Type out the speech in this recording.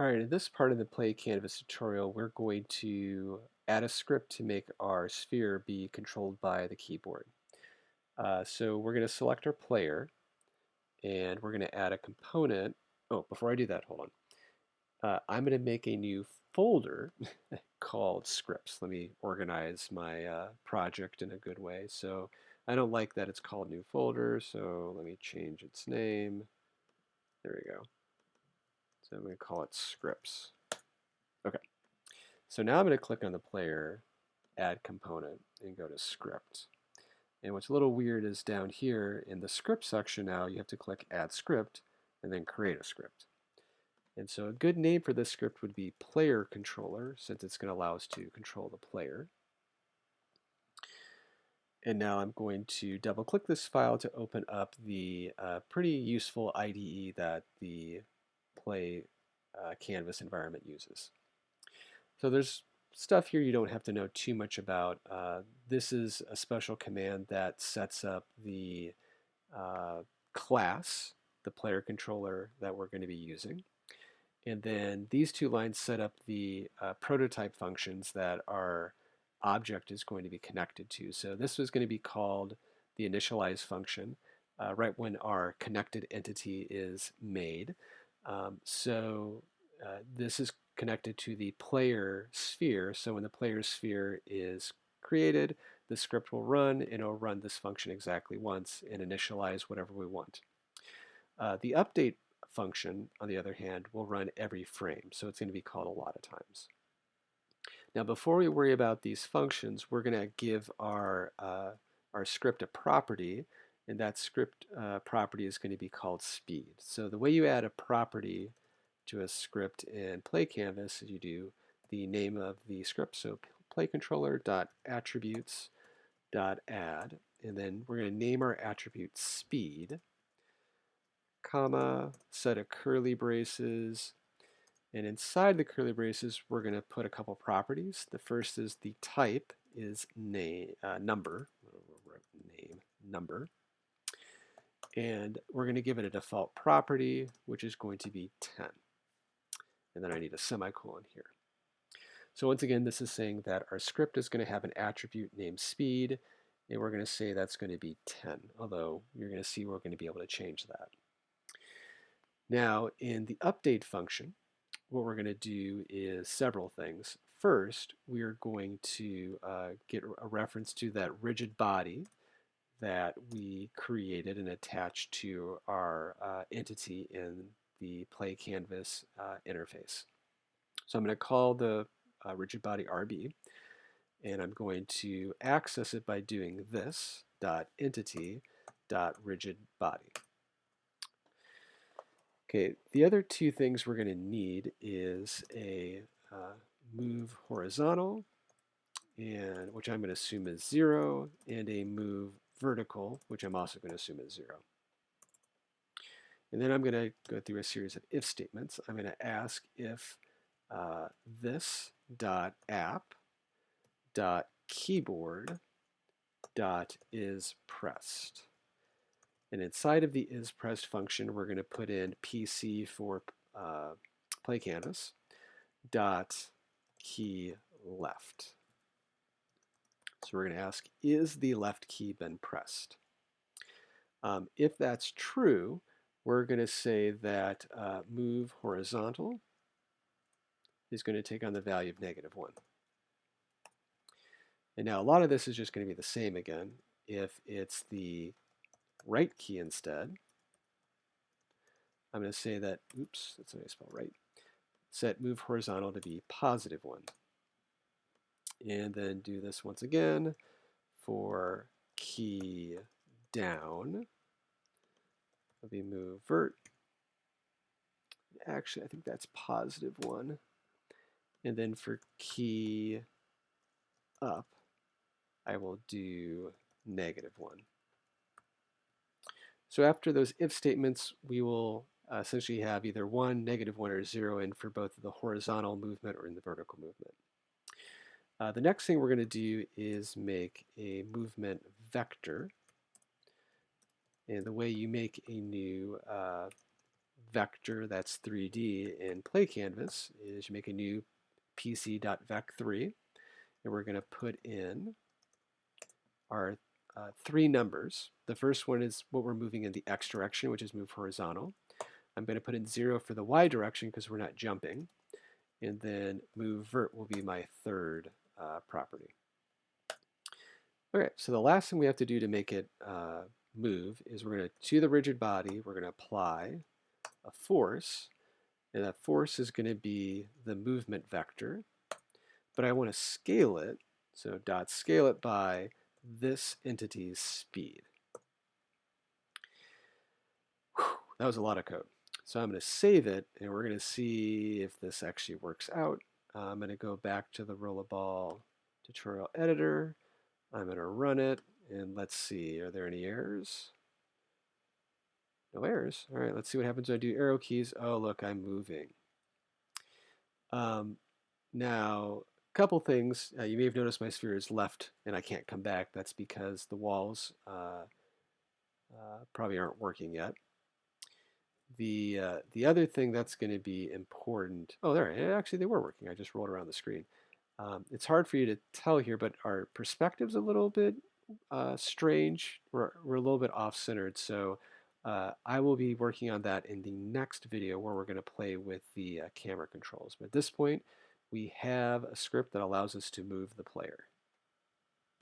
All right, in this part of the PlayCanvas tutorial, we're going to add a script to make our sphere be controlled by the keyboard. So we're going to select our player, and we're going to add a component. Oh, before I do that, hold on. I'm going to make a new folder called scripts. Let me organize my project in a good way. So I don't like that it's called new folder, so let me change its name. There we go. So I'm going to call it scripts. Okay. So now I'm going to click on the player, add component, and go to script. And what's a little weird is down here in the script section now, you have to click add script and then create a script. And so a good name for this script would be player controller, since it's going to allow us to control the player. And now I'm going to double click this file to open up the pretty useful IDE that the Play Canvas environment uses. So there's stuff here you don't have to know too much about. This is a special command that sets up the class, the player controller that we're going to be using. And then these two lines set up the prototype functions that our object is going to be connected to. So this was going to be called the initialize function right when our connected entity is made. This is connected to the player sphere. So when the player sphere is created, the script will run and it'll run this function exactly once and initialize whatever we want. The update function, on the other hand, will run every frame. So it's going to be called a lot of times. Now, before we worry about these functions, we're going to give our script a property, and that script property is going to be called speed. So the way you add a property to a script in PlayCanvas is you do the name of the script, so playController.attributes.add, and then we're going to name our attribute speed, comma, set of curly braces, and inside the curly braces, we're going to put a couple properties. The first is the type is number, name number, and we're going to give it a default property, which is going to be 10. And then I need a semicolon here. So once again, this is saying that our script is going to have an attribute named speed, and we're going to say that's going to be 10, although you're going to see we're going to be able to change that. Now, in the update function, what we're going to do is several things. First, we are going to get a reference to that rigid body that we created and attached to our entity in the PlayCanvas interface. So I'm going to call the rigid body RB, and I'm going to access it by doing this .entity.rigidBody. Okay, the other two things we're going to need is a move horizontal, and which I'm going to assume is 0, and a move vertical, which I'm also going to assume is 0. And then I'm going to go through a series of if statements. I'm going to ask if this .app .keyboard .is pressed. And inside of the is pressed function, we're going to put in PC for PlayCanvas .key left. So we're going to ask, is the left key been pressed? If that's true, we're going to say that move horizontal is going to take on the value of -1. And now a lot of this is just going to be the same again. If it's the right key instead, I'm going to say that, oops, that's how I spell right, set move horizontal to be +1. And then do this once again for key down. It'll be move vert. Actually, I think that's +1. And then for key up, I will do -1. So after those if statements, we will essentially have either 1, -1, or 0 in for both the horizontal movement or in the vertical movement. The next thing we're going to do is make a movement vector. And the way you make a new vector that's 3D in PlayCanvas is you make a new pc.vec3, and we're going to put in our three numbers. The first one is what we're moving in the x direction, which is move horizontal. I'm going to put in 0 for the y direction because we're not jumping. And then move vert will be my third property. Okay, so the last thing we have to do to make it move is we're going to the rigid body, we're going to apply a force, and that force is going to be the movement vector, but I want to scale it, so dot scale it by this entity's speed. Whew, that was a lot of code. So I'm going to save it, and we're going to see if this actually works out. I'm going to go back to the Rollerball tutorial editor. I'm going to run it, and let's see, are there any errors? No errors. All right, let's see what happens when I do arrow keys. Oh, look, I'm moving. Now, a couple things. You may have noticed my sphere is left, and I can't come back. That's because the walls probably aren't working yet. The other thing that's going to be important. Oh, there. Actually, they were working. I just rolled around the screen. It's hard for you to tell here, but our perspective's a little bit strange. We're a little bit off-centered, so I will be working on that in the next video where we're going to play with the camera controls. But at this point, we have a script that allows us to move the player.